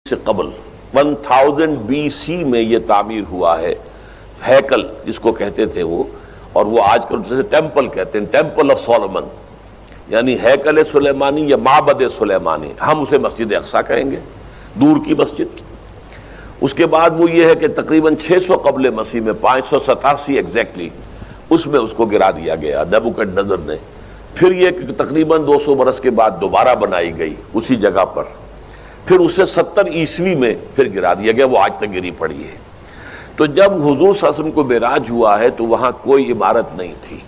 سے قبل 1000 BC میں یہ تعمیر ہوا ہے ہیکل جس کو کہتے تھے وہ، اور وہ آج کل جیسے ٹیمپل کہتے ہیں، ٹیمپل آف سولومن، یعنی ہیکل سلیمانی یا معبد سلیمانی، ہم اسے مسجد اقصی کہیں گے، دور کی مسجد۔ اس کے بعد وہ یہ ہے کہ تقریباً 600 قبل مسیح میں 587 ایگزیکٹلی اس میں اس کو گرا دیا گیا نیبوکڈنیزر نے۔ پھر یہ کہ تقریباً 200 برس کے بعد دوبارہ بنائی گئی اسی جگہ پر، پھر اسے 70 عیسوی میں پھر گرا دیا گیا، وہ آج تک گری پڑی ہے۔ تو جب حضور صلی اللہ علیہ وسلم کو معراج ہوا ہے تو وہاں کوئی عمارت نہیں تھی،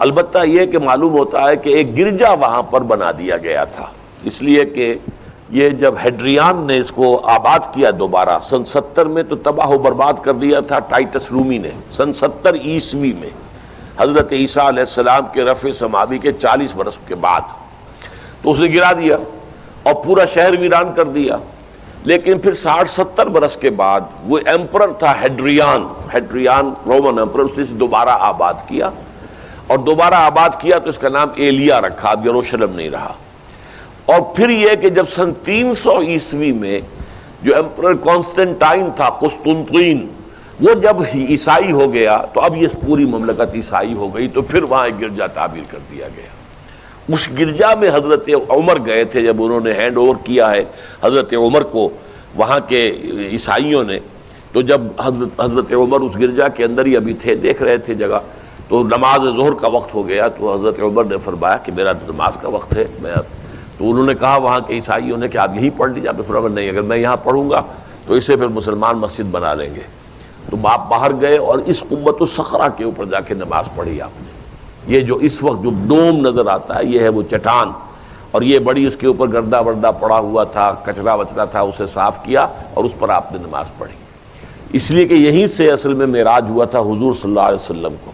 البتہ یہ کہ معلوم ہوتا ہے کہ ایک گرجا وہاں پر بنا دیا گیا تھا، اس لیے کہ یہ جب ہیڈریان نے اس کو آباد کیا دوبارہ سن 70 میں تو تباہ و برباد کر دیا تھا ٹائٹس رومی نے سن 70 عیسوی میں، حضرت عیسیٰ علیہ السلام کے رفع سماوی کے 40 برس کے بعد، تو اس نے گرا دیا اور پورا شہر ویران کر دیا۔ لیکن پھر 60-70 برس کے بعد وہ ایمپرر تھا ہیڈریان رومن ایمپرر، اس نے دوبارہ آباد کیا، اور دوبارہ آباد کیا تو اس کا نام ایلیا رکھا، اب یروشلم نہیں رہا۔ اور پھر یہ کہ جب سن 300 عیسوی میں جو ایمپرر کانسٹنٹائن تھا قسطنطین، وہ جب عیسائی ہو گیا تو اب یہ پوری مملکت عیسائی ہو گئی، تو پھر وہاں ایک گرجا تعمیر کر دیا گیا۔ اس گرجا میں حضرت عمر گئے تھے، جب انہوں نے ہینڈ اوور کیا ہے حضرت عمر کو وہاں کے عیسائیوں نے، تو جب حضرت عمر اس گرجا کے اندر ہی ابھی تھے، دیکھ رہے تھے جگہ، تو نماز ظہر کا وقت ہو گیا، تو حضرت عمر نے فرمایا کہ میرا نماز کا وقت ہے، تو انہوں نے کہا وہاں کے عیسائیوں نے کہ آپ یہیں پڑھ لیجیے، آپ نے فرمایا نہیں، اگر میں یہاں پڑھوں گا تو اسے پھر مسلمان مسجد بنا لیں گے۔ تو آپ باہر گئے اور اس قبۃ الصخرہ کے اوپر جا کے نماز پڑھی آپ نے۔ یہ جو اس وقت جو ڈوم نظر آتا ہے یہ ہے وہ چٹان، اور یہ بڑی اس کے اوپر گردہ وردہ پڑا ہوا تھا، کچرا وچرا تھا، اسے صاف کیا اور اس پر آپ نے نماز پڑھی، اس لیے کہ یہیں سے اصل میں معراج ہوا تھا حضور صلی اللہ علیہ وسلم کو۔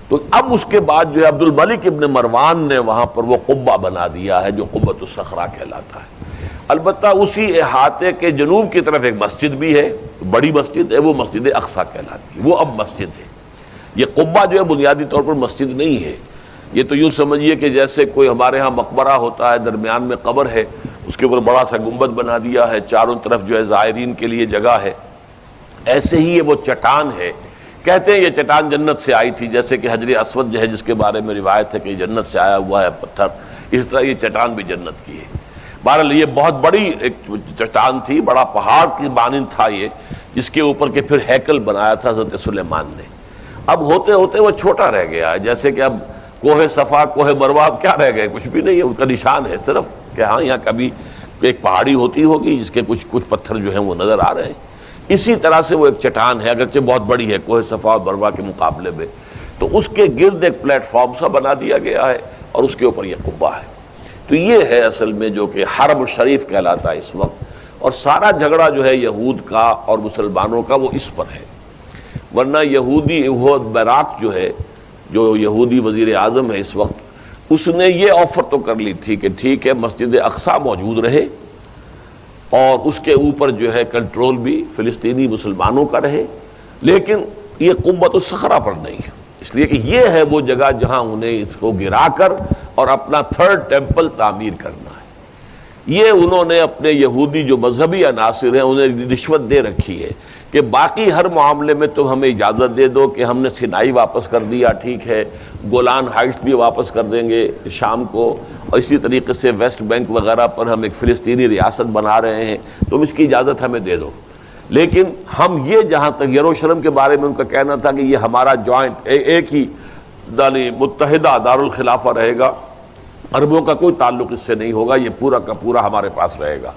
تو اب اس کے بعد جو ہے عبد الملک ابن مروان نے وہاں پر وہ قبہ بنا دیا ہے جو قبۃ الصخرہ کہلاتا ہے۔ البتہ اسی احاطے کے جنوب کی طرف ایک مسجد بھی ہے، بڑی مسجد ہے، وہ مسجد اقصی کہلاتی ہے، وہ اب مسجد ہے۔ یہ قبہ جو ہے بنیادی طور پر مسجد نہیں ہے، یہ تو یوں سمجھیے کہ جیسے کوئی ہمارے ہاں مقبرہ ہوتا ہے، درمیان میں قبر ہے، اس کے اوپر بڑا سا گنبد بنا دیا ہے، چاروں طرف جو ہے زائرین کے لیے جگہ ہے، ایسے ہی یہ وہ چٹان ہے۔ کہتے ہیں یہ چٹان جنت سے آئی تھی، جیسے کہ حجر اسود جو ہے جس کے بارے میں روایت ہے کہ جنت سے آیا ہوا ہے پتھر، اس طرح یہ چٹان بھی جنت کی ہے۔ بہرحال یہ بہت بڑی ایک چٹان تھی، بڑا پہاڑ کی مانند تھا یہ، جس کے اوپر کے پھر ہیکل بنایا تھا حضرت سلیمان نے۔ اب ہوتے ہوتے وہ چھوٹا رہ گیا ہے، جیسے کہ اب کوہ صفا کوہ مروہ اب کیا رہ گئے، کچھ بھی نہیں ہے، ان کا نشان ہے صرف کہ ہاں یہاں کبھی ایک پہاڑی ہوتی ہوگی جس کے کچھ پتھر جو ہیں وہ نظر آ رہے ہیں۔ اسی طرح سے وہ ایک چٹان ہے، اگرچہ بہت بڑی ہے کوہ صفا اور مروہ کے مقابلے میں، تو اس کے گرد ایک پلیٹ فارم سا بنا دیا گیا ہے اور اس کے اوپر یہ قبہ ہے۔ تو یہ ہے اصل میں جو کہ حرم الشریف کہلاتا ہے اس وقت، اور سارا جھگڑا جو ہے یہود کا اور مسلمانوں کا وہ اس پر ہے۔ ورنہ یہودی اہود بیراق جو ہے، جو یہودی وزیر اعظم ہے اس وقت، اس نے یہ آفر تو کر لی تھی کہ ٹھیک ہے مسجد اقصی موجود رہے اور اس کے اوپر جو ہے کنٹرول بھی فلسطینی مسلمانوں کا رہے، لیکن یہ قبۃ الصخرہ پر نہیں ہے، اس لیے کہ یہ ہے وہ جگہ جہاں انہیں اس کو گرا کر اور اپنا تھرڈ ٹیمپل تعمیر کرنا ہے۔ یہ انہوں نے اپنے یہودی جو مذہبی عناصر ہیں انہیں رشوت دے رکھی ہے کہ باقی ہر معاملے میں تم ہمیں اجازت دے دو کہ ہم نے سینائی واپس کر دیا، ٹھیک ہے، گولان ہائٹس بھی واپس کر دیں گے شام کو، اور اسی طریقے سے ویسٹ بینک وغیرہ پر ہم ایک فلسطینی ریاست بنا رہے ہیں، تم اس کی اجازت ہمیں دے دو، لیکن ہم یہ جہاں تک یروشلم کے بارے میں ان کا کہنا تھا کہ یہ ہمارا جوائنٹ ایک ہی متحدہ دارالخلافہ رہے گا، عربوں کا کوئی تعلق اس سے نہیں ہوگا، یہ پورا کا پورا ہمارے پاس رہے گا،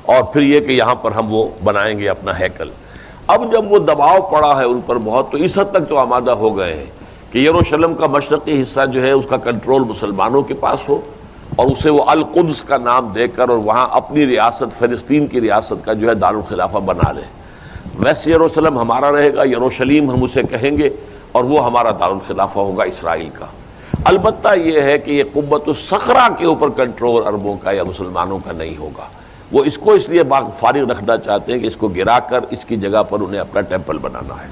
اور پھر یہ کہ یہاں پر ہم وہ بنائیں گے اپنا ہیکل۔ اب جب وہ دباؤ پڑا ہے ان پر بہت، تو اس حد تک تو آمادہ ہو گئے ہیں کہ یروشلم کا مشرقی حصہ جو ہے اس کا کنٹرول مسلمانوں کے پاس ہو، اور اسے وہ القدس کا نام دے کر اور وہاں اپنی ریاست فلسطین کی ریاست کا جو ہے دارالخلافہ بنا لیں۔ ویسٹ یروشلم ہمارا رہے گا، یروشلیم ہم اسے کہیں گے، اور وہ ہمارا دارالخلافہ ہوگا اسرائیل کا۔ البتہ یہ ہے کہ یہ قبۃ الصخرہ کے اوپر کنٹرول عربوں کا یا مسلمانوں کا نہیں ہوگا، وہ اس کو اس لیے فارغ رکھنا چاہتے ہیں کہ اس کو گرا کر اس کی جگہ پر انہیں اپنا ٹیمپل بنانا ہے۔